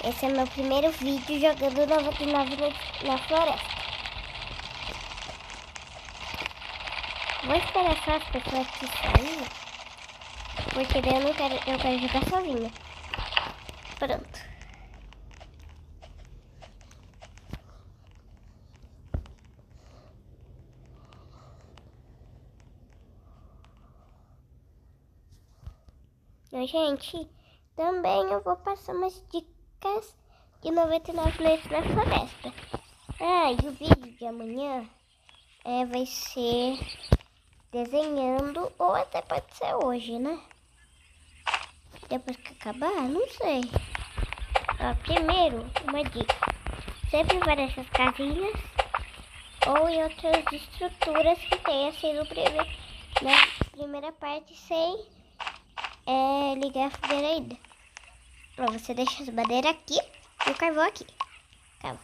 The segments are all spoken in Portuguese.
Esse é meu primeiro vídeo jogando 99 na floresta. Vou esperar só as pessoas que saírem, porque daí eu quero jogar sozinha. Pronto. Gente, também eu vou passar umas dicas de 99 noites na floresta. E o vídeo de amanhã vai ser desenhando, ou até pode ser hoje, né? Depois que acabar, não sei. Primeiro, uma dica. Sempre vai nessas casinhas ou em outras estruturas que tenha sido na primeira parte sem ligar a fogueira ainda. Você deixa as madeiras aqui e o carvão aqui. Calma.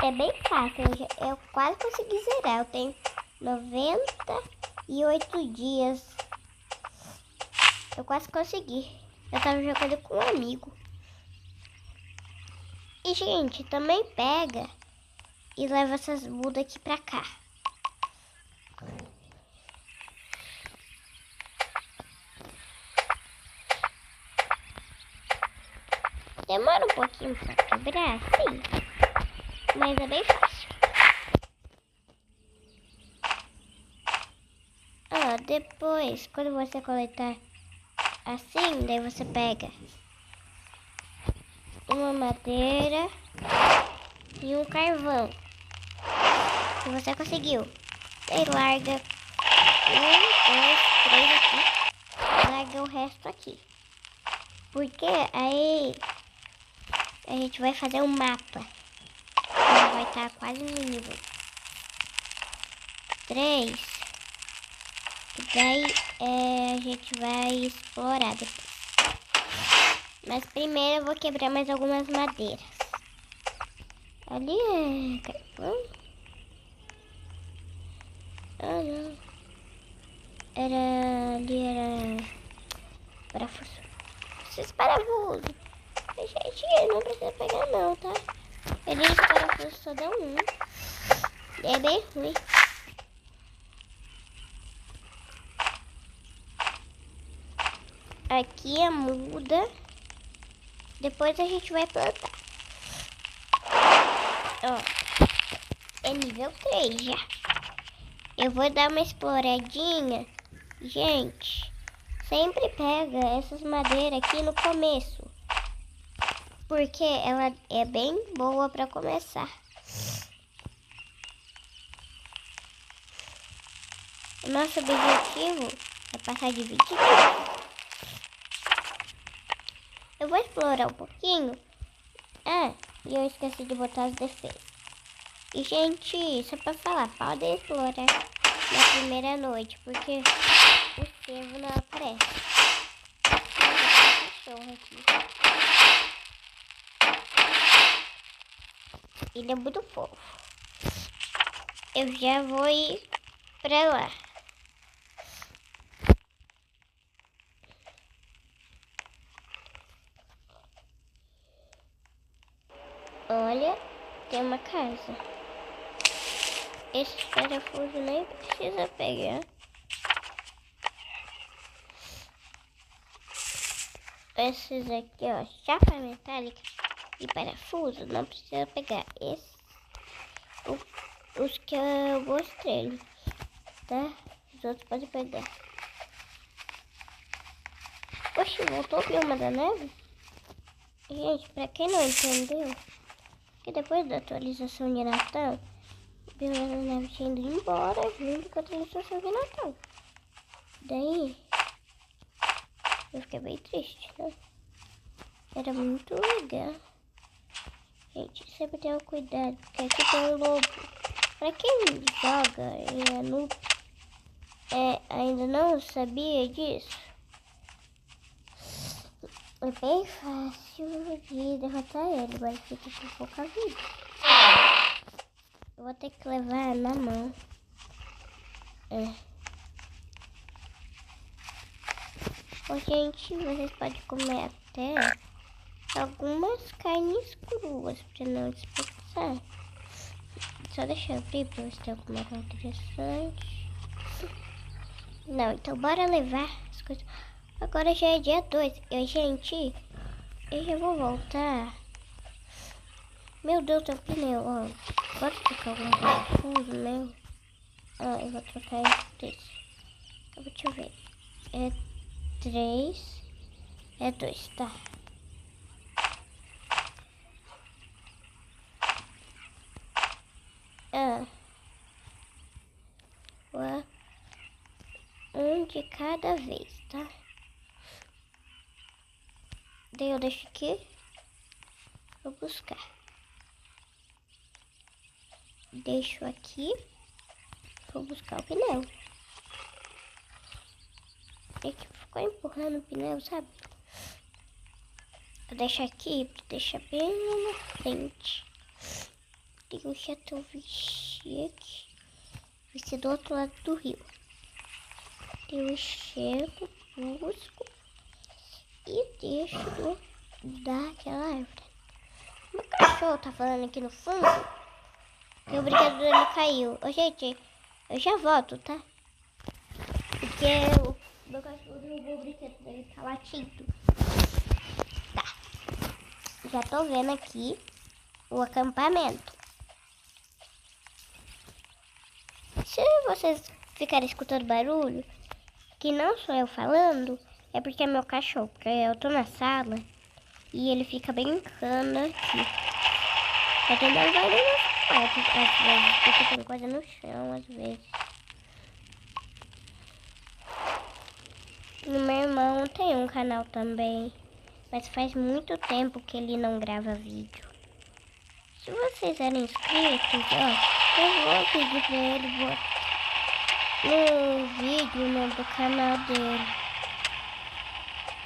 É bem fácil. Eu quase consegui zerar. Eu tenho 98 dias. Eu quase consegui. Eu tava jogando com um amigo. E, gente, também pega e leva essas mudas aqui pra cá. Demora um pouquinho pra quebrar, sim. Mas é bem fácil. Depois, quando você coletar assim, daí você pega uma madeira e um carvão. Se você conseguiu. Aí larga 1, 2, 3 aqui. Larga o resto aqui. Porque aí a gente vai fazer um mapa. Ele vai estar quase no nível 3. E daí a gente vai explorar depois. Mas primeiro eu vou quebrar mais algumas madeiras. Ali é carvão? Não. Ali era parafuso. Esses parafusos. Gente, não precisa pegar não, tá? Eles parafusos só dão um. É bem ruim. Aqui a muda. Depois a gente vai plantar. É nível 3 já. Eu vou dar uma exploradinha. Gente, sempre pega essas madeiras aqui no começo. Porque ela é bem boa para começar. O nosso objetivo é passar de 20 dias. Eu vou explorar um pouquinho. E eu esqueci de botar as defesas. E, gente, só pra falar, podem explorar na primeira noite, porque o cervo não aparece. Tem um cachorro aqui. Ele é muito fofo. Eu já vou ir pra lá. Olha, tem uma casa. Esse parafuso nem precisa pegar. Esses aqui, chapa metálica e parafuso, não precisa pegar. Os que eu mostrei, tá? Os outros podem pegar. Poxa, voltou o bioma da neve? Gente, pra quem não entendeu, que depois da atualização de Natal, o bioma da neve tinha ido embora junto com a atualização de Natal. Daí, eu fiquei bem triste, né? Era muito legal. Gente, sempre tenha cuidado, porque aqui tem um lobo. Pra quem joga e ainda não sabia disso, é bem fácil de derrotar ele, mas fica com pouca vida. Eu vou ter que levar na mão. Ô, gente, vocês podem comer até algumas carnes cruas pra não desperdiçar. Só deixa eu abrir pra ver se tem alguma coisa interessante. Não, então bora levar as coisas. Agora já é dia 2. Gente, eu já vou voltar. Meu Deus, tem um pneu, ó. Pode trocar algum parafuso meu? Ah, eu vou trocar esse. Deixa eu ver. É 3. É 2, tá. Ah. Um de cada vez, tá? Daí eu deixo aqui. Vou buscar. Deixo aqui. Vou buscar o pneu. É que ficou empurrando o pneu, sabe? Eu deixo aqui pra deixar bem lá na frente. Tem um Chateau Vichy aqui. Vai ser do outro lado do rio. Eu chego, busco e deixo daquela árvore. Meu cachorro tá falando aqui no fundo que o brinquedo dele caiu. Ô, gente, eu já volto, tá? Porque o meu cachorro derrubou o brinquedo dele, tá latindo. Tá. Já tô vendo aqui o acampamento. Se vocês ficarem escutando barulho, que não sou eu falando, é porque é meu cachorro. Porque eu tô na sala e ele fica brincando aqui. Tá tendo barulho nas portas, às vezes, porque tem coisa no chão, às vezes. E meu irmão tem um canal também, mas faz muito tempo que ele não grava vídeo. Se vocês eram inscritos, ó, eu vou pedir pra ele no vídeo do canal dele.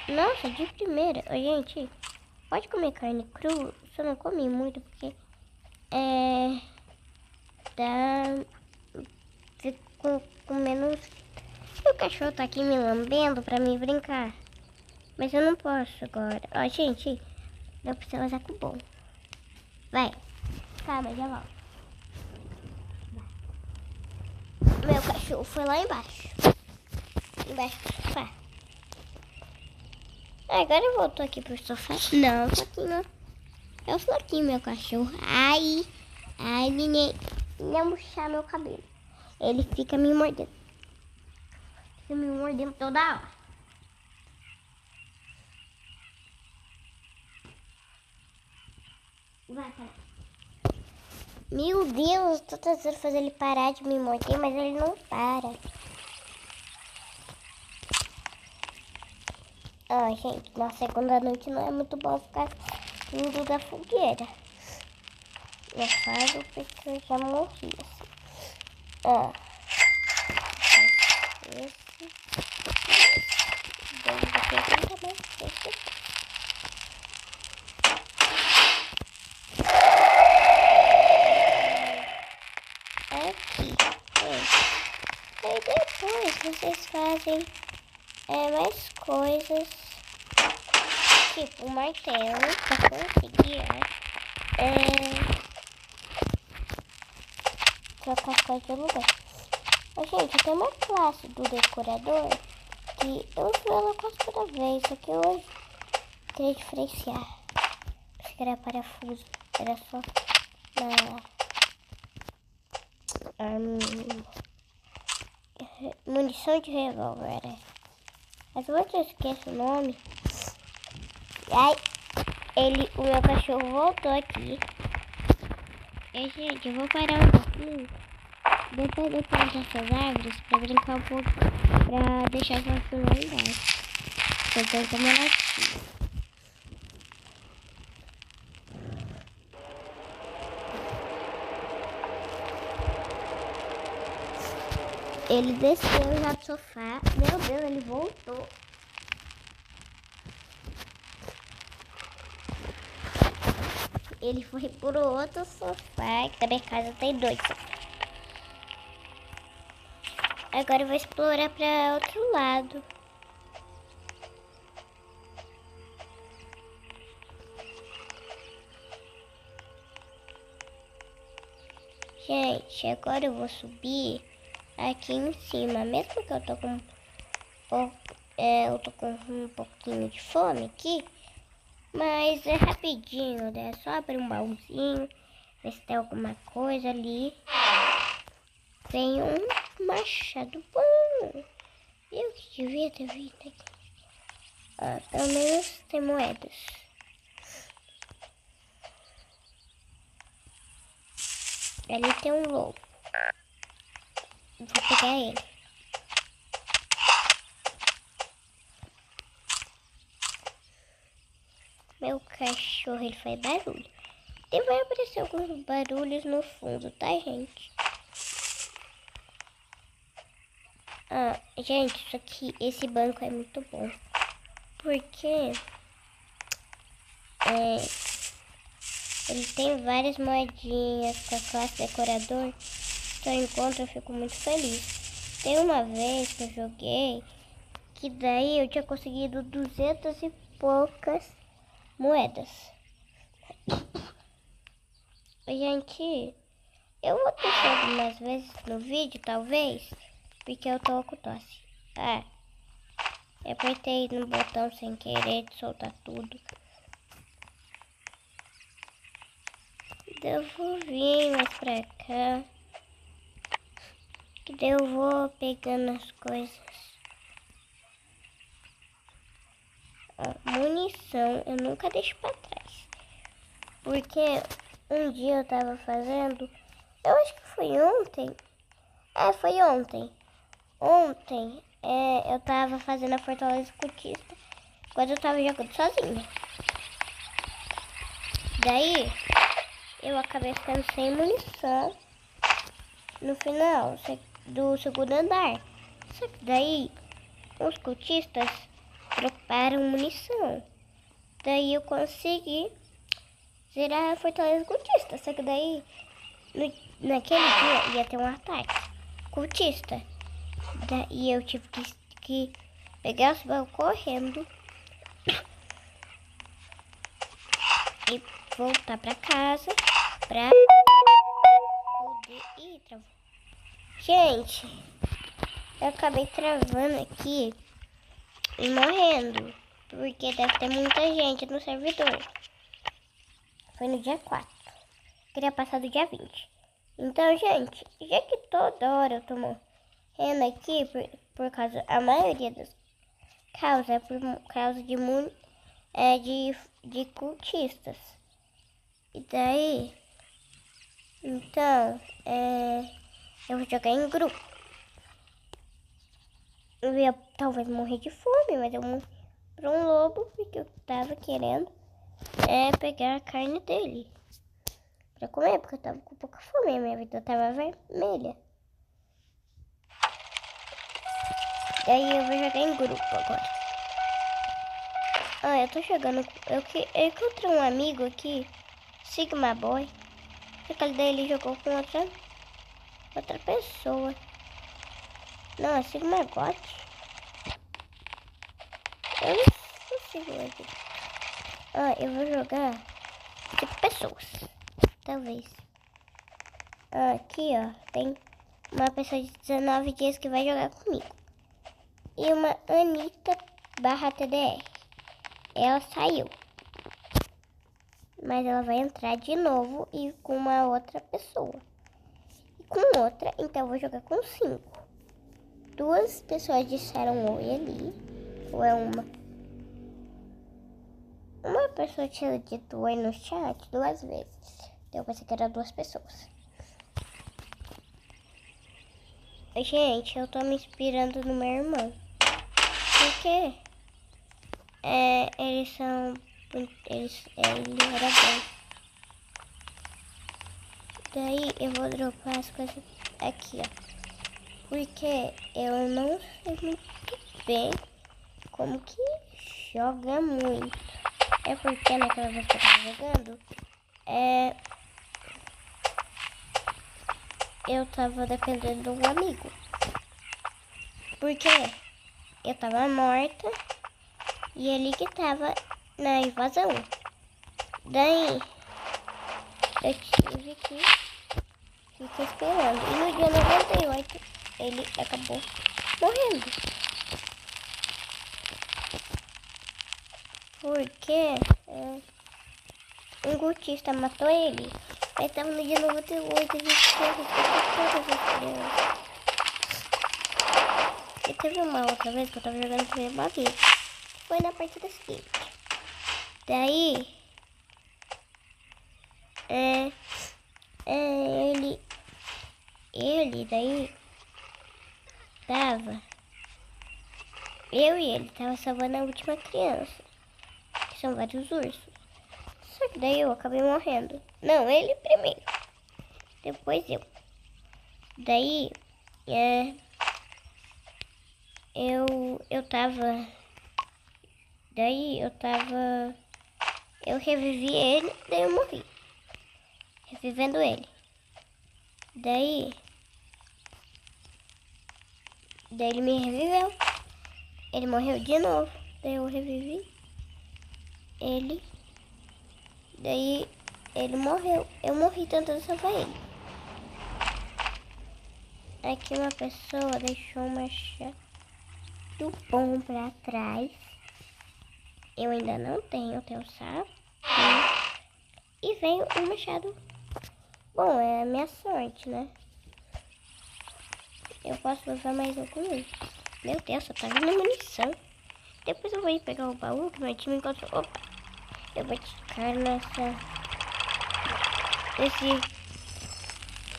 Nossa, de primeira. Ô, gente, pode comer carne crua? Só não come muito porque fico com menos. O cachorro tá aqui me lambendo pra me brincar. Mas eu não posso agora. Ó, gente, eu preciso usar com bom. Vai. Calma, já volto. Meu cachorro foi lá embaixo. Embaixo do sofá. Agora eu voltou aqui pro sofá. Não, Floquinho. É o Floquinho, meu cachorro. Ai, neném. Não puxar meu cabelo. Ele fica me mordendo. Fica me mordendo toda hora. Vai, para. Meu Deus, tô tentando fazer ele parar de me morder, mas ele não para. Ah, gente, na segunda noite não é muito bom ficar indo da fogueira. Eu falo porque eu já morri, assim. Ó. Esse. Vamos ver também. Esse. Aqui. Aí depois vocês fazem mais coisas. Tipo, um martelo pra conseguir trocar as coisas de lugar. Mas, gente, tem uma classe do decorador que eu uso ela quase toda vez, só que hoje queria diferenciar. Acho que era parafuso, era só munição de revólver. Mas eu esqueço o nome. Ai, o meu cachorro voltou aqui. E, gente, eu vou parar um pouquinho. Depois de plantar essas árvores pra brincar um pouco. Pra deixar as árvores lá embaixo. Então, como ela tinha. Ele desceu já do sofá. Meu Deus, ele voltou. Ele foi por outro sofá, que da minha casa tem 2 sofás. Agora eu vou explorar para outro lado. Gente, agora eu vou subir aqui em cima. Mesmo que eu tô com um pouquinho de fome aqui. Mas é rapidinho, né? É só abrir um baúzinho, ver se tem alguma coisa ali. Tem um machado bom. Eu que devia ter vindo aqui. Pelo menos tem moedas. Ali tem um lobo. Vou pegar ele. Meu cachorro, ele faz barulho. E vai aparecer alguns barulhos no fundo, tá, gente? Gente, isso aqui, esse banco é muito bom. Porque ele tem várias moedinhas com a classe decorador. Então, enquanto eu fico muito feliz. Tem uma vez que eu joguei, que daí eu tinha conseguido 200 e poucas moedas. Gente, eu vou testar algumas vezes no vídeo, talvez, porque eu tô com tosse. Eu apertei no botão sem querer de soltar tudo. Eu vou vir mais pra cá, que daí eu vou pegando as coisas. Munição eu nunca deixo pra trás, porque um dia eu tava fazendo, eu acho que foi ontem. Foi ontem. Ontem eu tava fazendo a Fortaleza Cultista quando eu tava jogando sozinha. Daí eu acabei ficando sem munição no final do segundo andar. Só que daí os cultistas droparam munição. Daí eu consegui zerar a Fortaleza Cultista. Só que daí naquele dia ia ter um ataque cultista. Daí eu tive que pegar os baús correndo e voltar pra casa pra poder... Ih, travou. Gente, eu acabei travando aqui e morrendo, porque deve ter muita gente no servidor. Foi no dia 4. Queria passar do dia 20. Então, gente, já que toda hora eu tô morrendo aqui por causa, a maioria das causas é por causa de cultistas. E daí, então, eu vou jogar em grupo. Eu ia talvez morrer de fome, mas eu morri por um lobo, porque eu tava querendo pegar a carne dele pra comer, porque eu tava com pouca fome, a minha vida tava vermelha. Daí eu vou jogar em grupo agora. Eu tô jogando. Eu encontrei um amigo aqui, Sigma Boy. Aquele dele jogou com outra pessoa. Não, é Sigma God. Eu não consigo aqui. Eu vou jogar de pessoas. Talvez. Aqui, tem uma pessoa de 19 dias que vai jogar comigo. E uma Anitta /TDR. Ela saiu. Mas ela vai entrar de novo e com uma outra pessoa. E com outra, então eu vou jogar com 5. 2 pessoas disseram oi ali. Ou é uma? Uma pessoa tinha dito oi no chat 2 vezes. Então eu pensei que eram 2 pessoas. Gente, eu tô me inspirando no meu irmão. Porque ele era bom. Daí eu vou dropar as coisas aqui, porque eu não sei muito bem como que joga muito. É porque naquela vez que eu tava jogando, eu tava dependendo de um amigo. Porque eu tava morta e ele que tava na invasão. Daí eu tive que Fica esperando. E no dia 98 ele acabou morrendo. Porque um gutista matou ele. Aí tava no dia 98 e a gente tinha todas as crianças. E teve uma outra vez que eu tava jogando com ele barriga. Foi na partida seguinte. Daí ele daí tava, eu e ele tava salvando a última criança, que são vários ursos. Só que daí eu acabei morrendo. Não, ele primeiro, depois eu. Daí eu revivi ele, daí eu morri, revivendo ele. Daí ele me reviveu, ele morreu de novo, daí eu revivi ele, daí ele morreu, eu morri tentando salvar ele. Aqui uma pessoa deixou uma chave do bom pra trás. Eu ainda não tenho, tenho sapo. E veio um machado. Bom, é a minha sorte, né? Eu posso levar mais algum. Meu Deus, só tá vindo munição. Depois eu vou ir pegar o baú que meu time encontrou. Opa! Eu vou ficar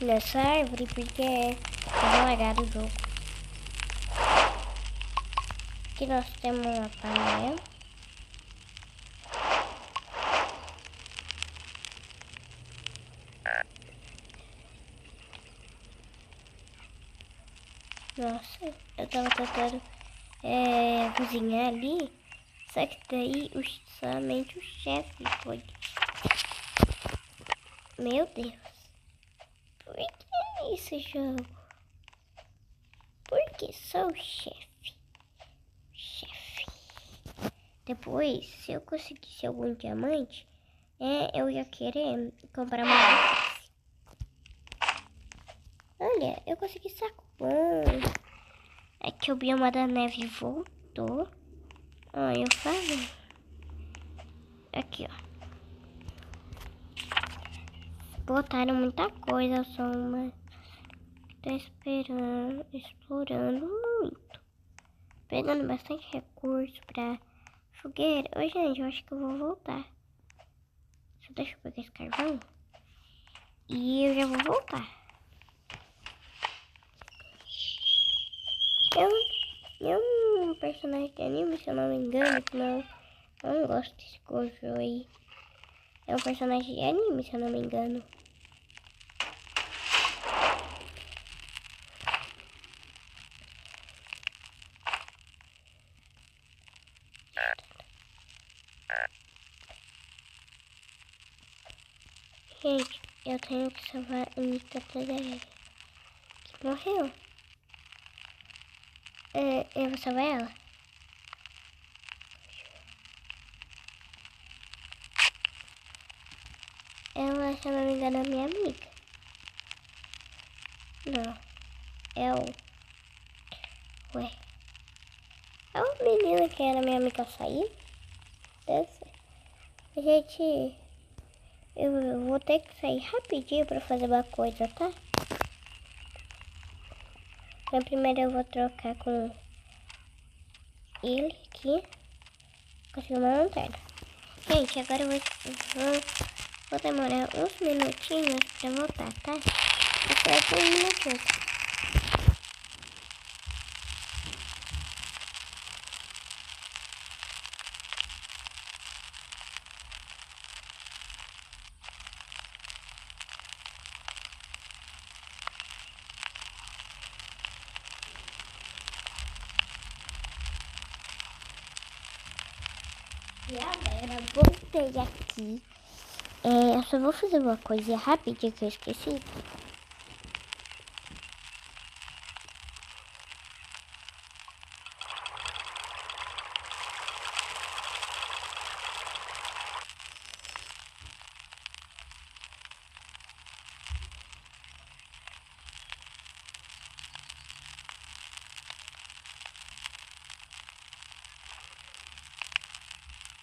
nessa árvore porque tá lagado o jogo. Aqui nós temos uma panela. Nossa, eu tava tentando cozinhar ali, só que daí somente o chefe pode. Meu Deus, por que esse jogo? Por que só o chefe? Depois, se eu conseguisse algum diamante, eu ia querer comprar mais. Olha, eu consegui saco bom. Aqui o bioma da neve voltou. Ó, eu falei. Aqui, ó. Botaram muita coisa, só uma. Tô explorando muito. Pegando bastante recurso pra fogueira. Ô, gente, eu acho que eu vou voltar. Só deixa eu pegar esse carvão. E eu já vou voltar. É um personagem de anime, se eu não me engano, que eu não gosto desse Gojo aí. É um personagem de anime, se eu não me engano. Gente, eu tenho que salvar a Anitta Tagarela, que morreu. Eu vou salvar ela. Ela, se eu não me engano, é minha amiga. Não. Ué. É uma menina que era minha amiga sair. Deve ser. Gente, eu vou ter que sair rapidinho pra fazer uma coisa, tá? Mas primeiro eu vou trocar com ele aqui. Consegui uma lanterna. Gente, agora eu vou demorar uns minutinhos pra voltar, tá? Até um minutinho. E agora voltei aqui. Eu só vou fazer uma coisa rapidinho que eu esqueci.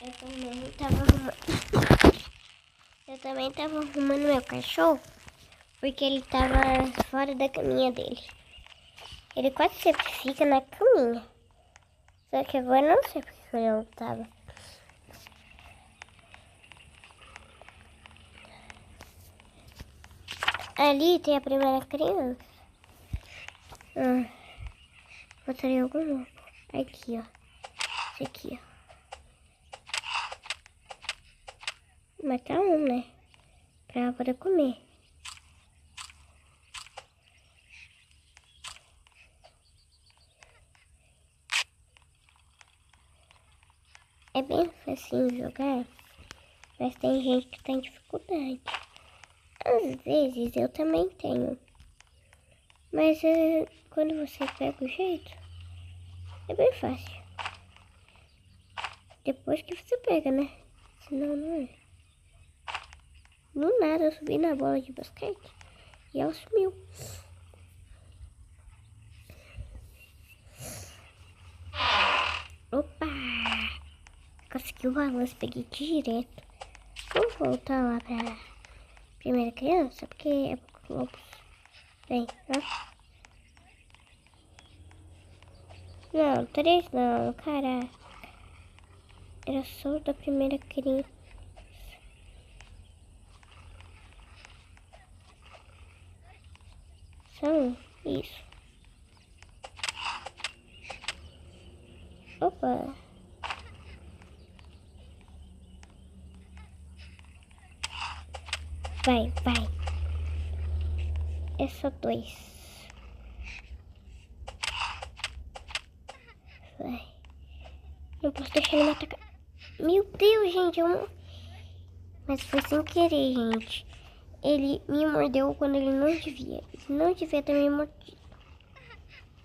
Eu também tava arrumando. Eu também tava arrumando meu cachorro, porque ele tava fora da caminha dele. Ele quase sempre fica na caminha. Só que agora eu não sei porque ele não tava. Ali tem a primeira criança. Botarei algum ovo. Aqui, ó. Esse aqui, ó. Matar um, né? Pra ela poder comer. É bem facinho jogar, mas tem gente que tem dificuldade. Às vezes eu também tenho. Mas quando você pega o jeito, é bem fácil. Depois que você pega, né? Senão não é. Do nada eu subi na bola de basquete e ela sumiu. Opa! Consegui o balanço, peguei direto. Vamos voltar lá pra primeira criança, porque é pouco lobos. Vem, ó. Não, 3 não, cara. Era só da primeira criança. São isso. Opa. Vai, vai. É só 2. Vai. Não posso deixar ele me atacar. Meu Deus, gente. Mas foi sem querer, gente. Ele me mordeu quando ele não devia. Ele não devia ter me mordido.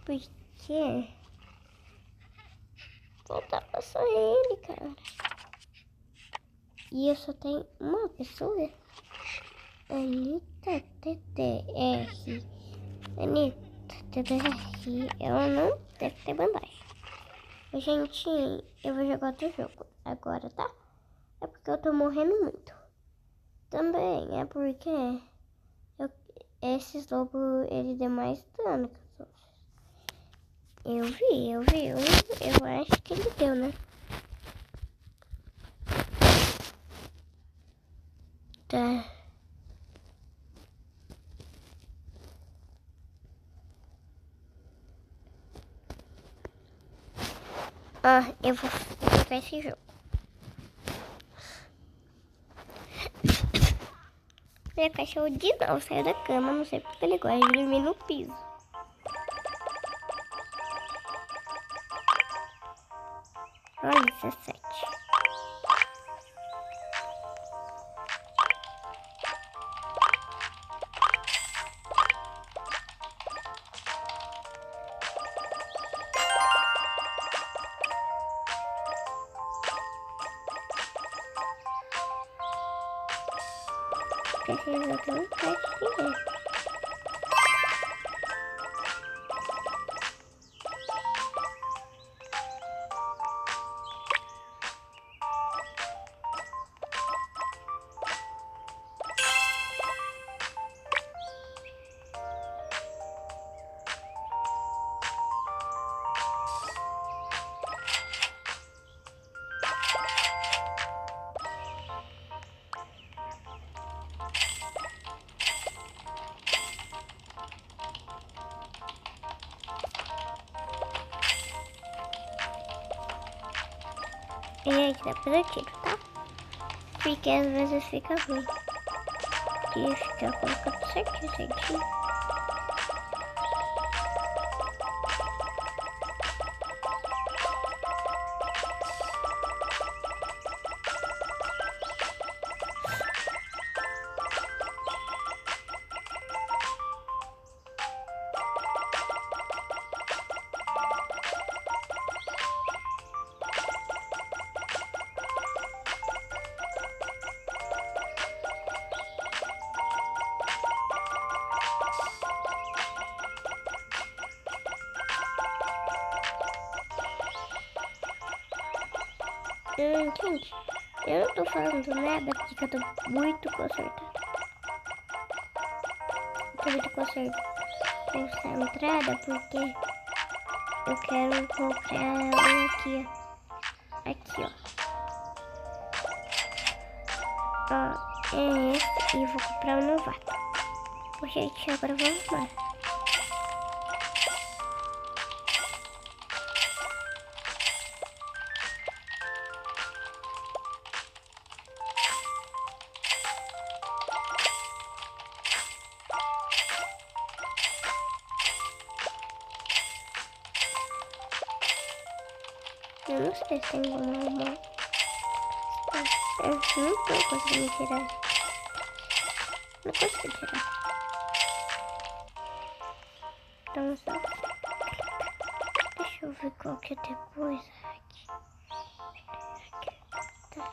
Por quê? Faltava só ele, cara. E eu só tenho uma pessoa. Anitta TTR. Anitta TTR. Ela não deve ter bandagem. Gente, eu vou jogar outro jogo agora, tá? É porque eu tô morrendo muito. Também é porque esses lobos, ele deu mais dano que os outros. Eu vi. Eu acho que ele deu, né? Tá. Eu vou jogar esse jogo. Meu cachorro de novo saiu da cama, não sei porque ele gosta de dormir no piso. Olha, 17. Precisa ter um teste de ver. E aí, dá pra dar tiro, tá? Porque às vezes fica ruim. E fica colocando certinho. Gente, eu não tô falando nada porque eu tô muito concentrada. Tô muito concentrada porque eu quero comprar um aqui, ó. Aqui, ó. Ó, é esse. E vou comprar um novato. Bom, gente, agora vamos lá. Eu não sei se tem como arrumar. Eu não tô conseguindo tirar. Não consigo tirar. Então só. Deixa eu ver qual que é depois. Aqui. Tá.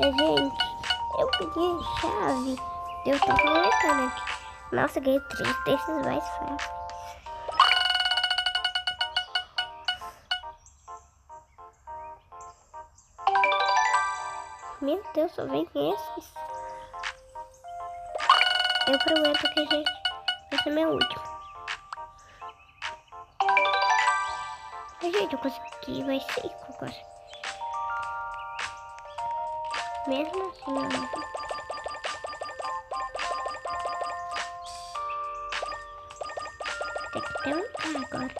Gente, eu pedi a chave. Eu tô coletando aqui. Nossa, ganhei 3 desses mais fáceis. Meu Deus, só vem esses. Eu prometo que, gente, esse é meu último. Mas, gente, eu consegui mais 5 agora. Mesmo assim, eu não vou. Tem que ter um K agora.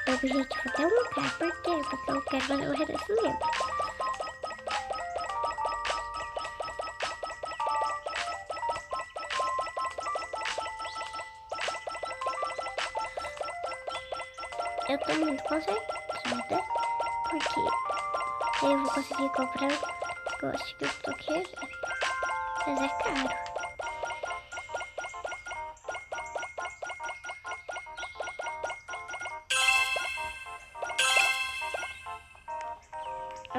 O objetivo é ter um K. Por quê? Porque eu quero fazer o renascimento. Eu tô muito concentrada. Porque eu vou conseguir comprar o negócio que eu tô querendo. Mas é caro. Ó,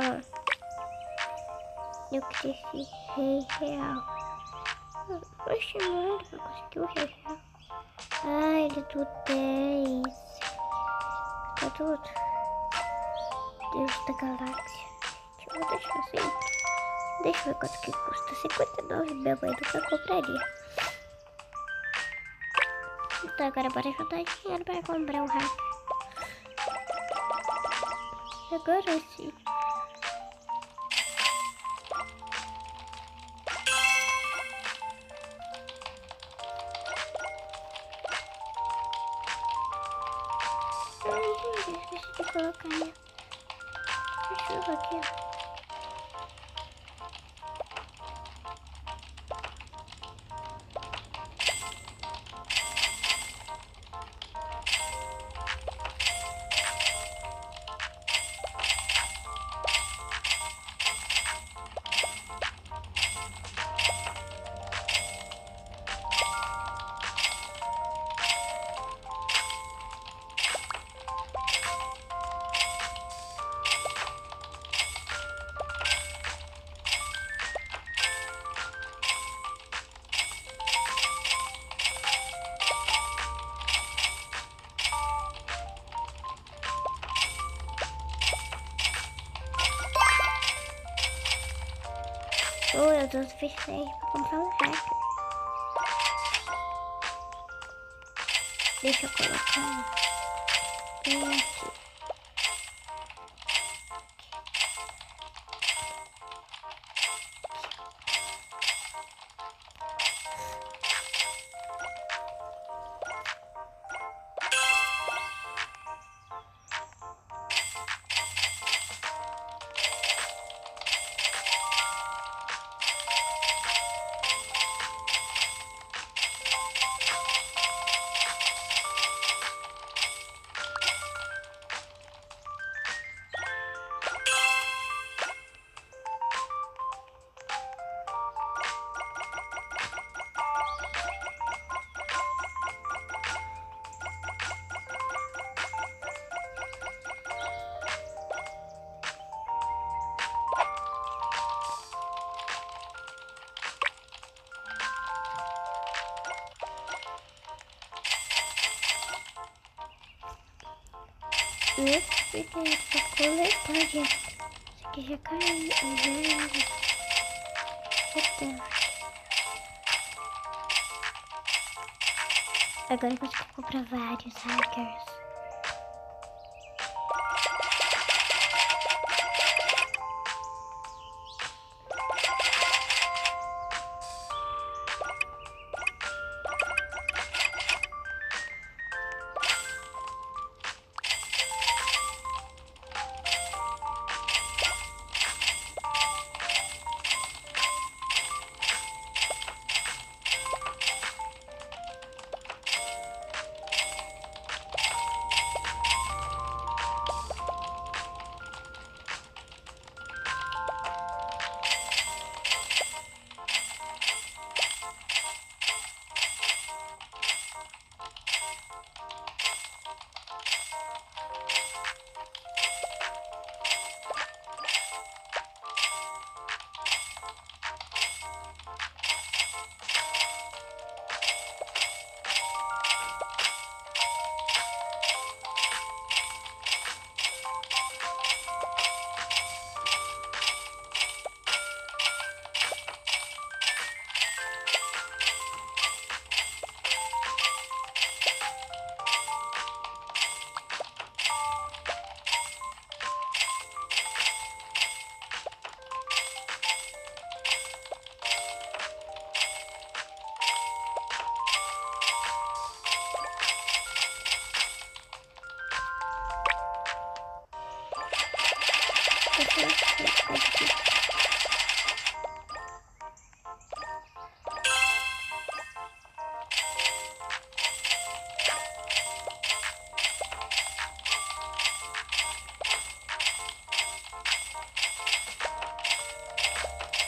eu queria esse rei real. Oxe, mano, eu consegui o rei real. Ah, ele é do 10. Tá tudo. Deus da galáxia. Eu vou deixar assim. Deixa eu ver quanto que custa. 59 mil, eu nunca compraria. Então agora bora juntar dinheiro para comprar um hack. Agora sim. Ai, gente, esqueci de colocar minha chuva aqui, ó. Oh, eu tô o suficiente pra comprar um hack. Deixa eu colocar aqui. Fica aí pra coletar, gente. Isso aqui já caiu. Eita. Agora eu consigo comprar vários hackers.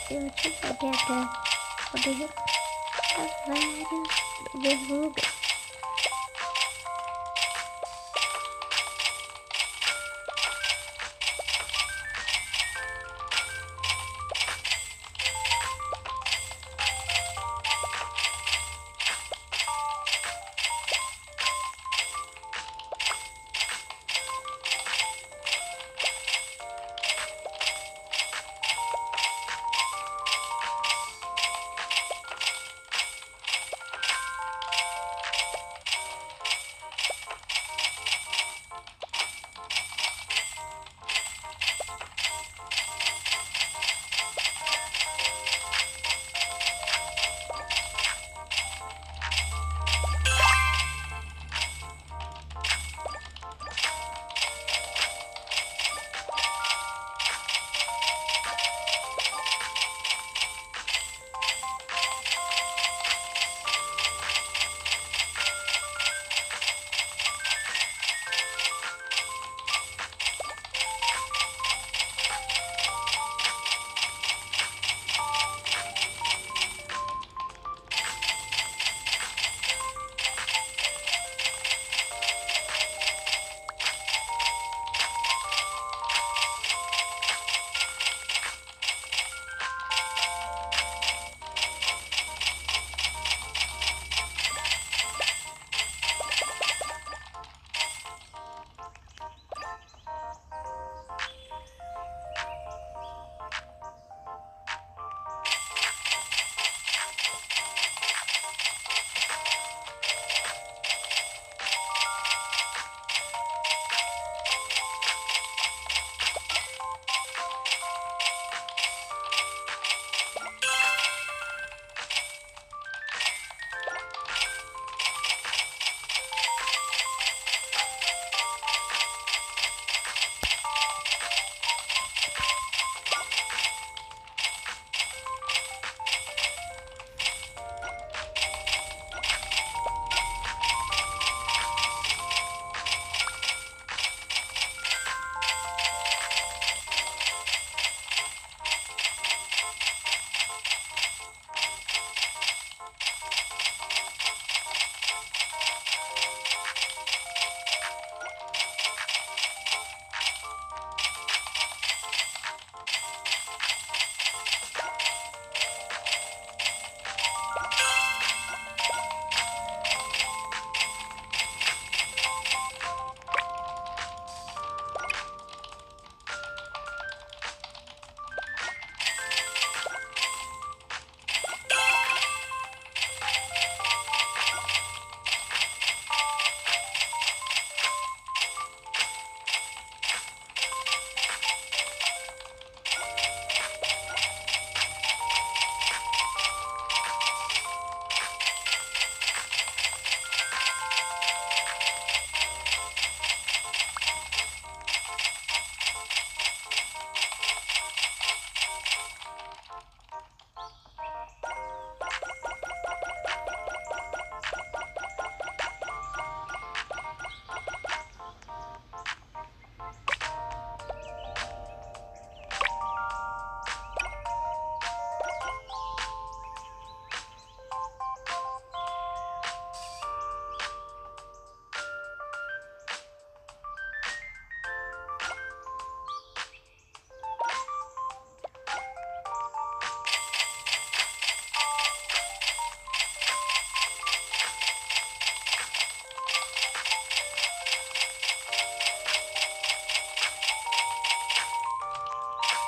Eu te poder poder vários verrugas.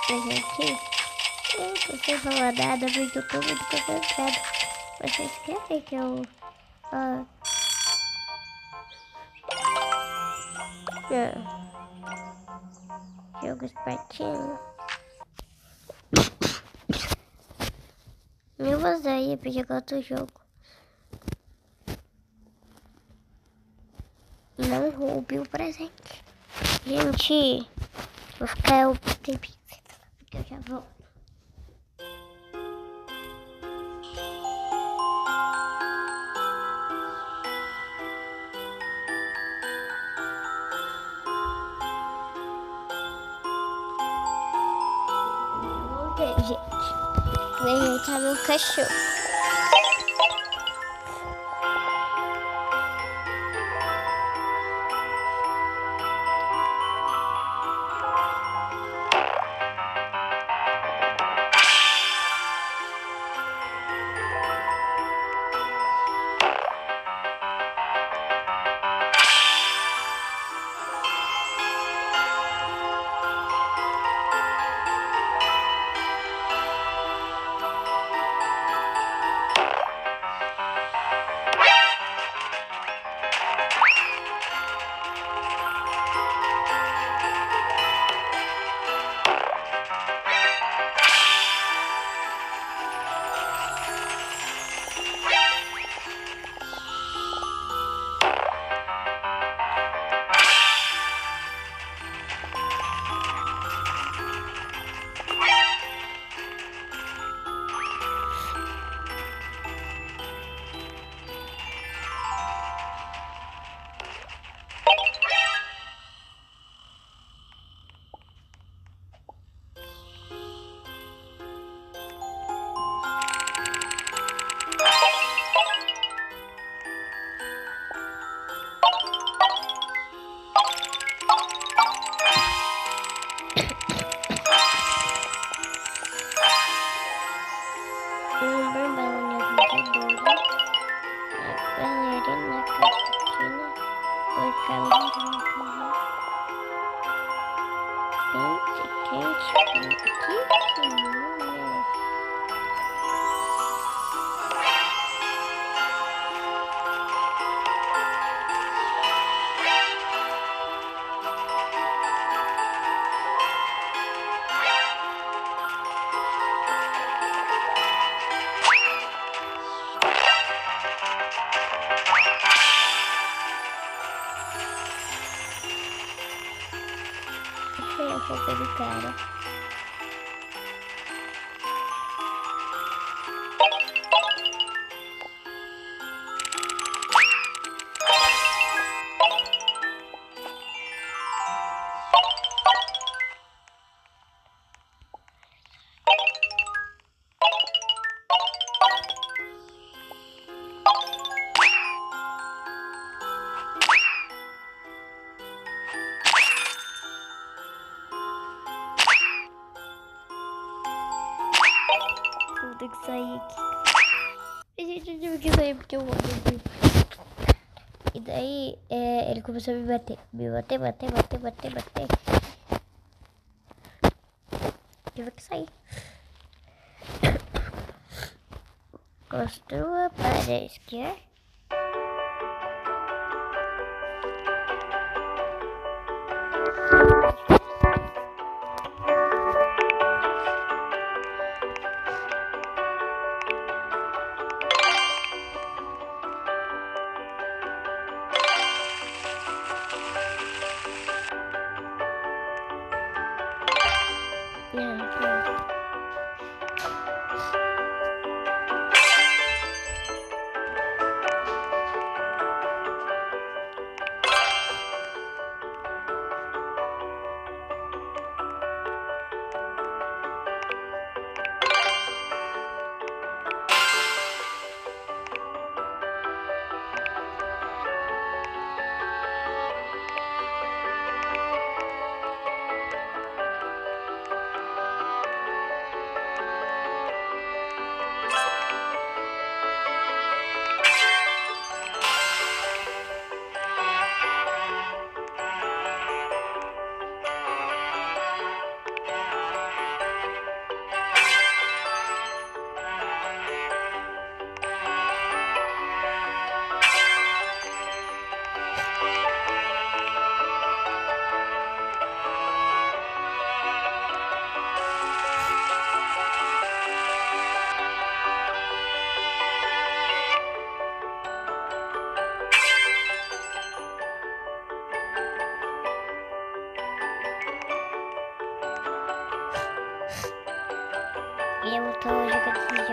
gente, eu não sei falar nada no YouTube do concentrado. Vocês querem que eu... Jogo espertinho. Eu vou usar aí pra jogar outro jogo. Não roube o presente. Gente, vou ficar um tempinho porque eu já volto. Ok, gente. Vem ajeitar meu cachorro. A roupa do cara. Vou ter que sair aqui. Gente, eu tive que sair porque eu vou dormir. E daí, ele começou a me bater. Me bater. Tive que sair. Construa para a esquerda.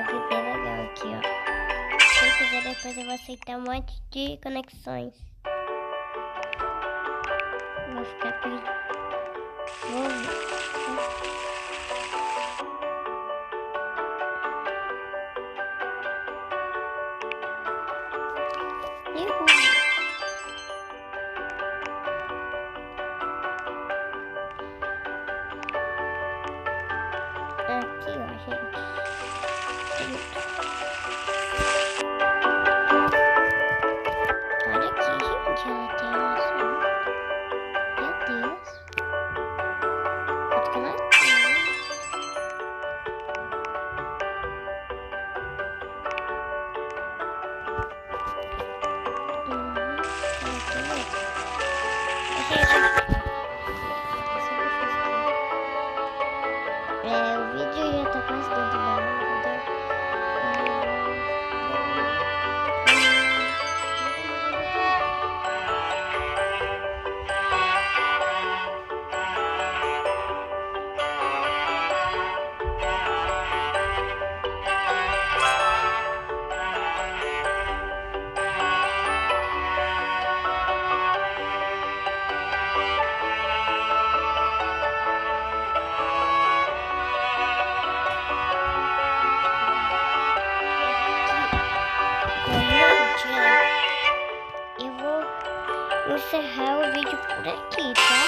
bagulho bem legal aqui, ó. Se quiser, depois eu vou aceitar um monte de conexões. Vou ficar pedindo. Vou ver. Aqui, ó, gente. Olha aqui, gente. Ela tem uma só. Meu Deus. Quanto que ela tem? O vídeo já tá quase dentro da hora. Eu vou encerrar o vídeo por aqui, tá?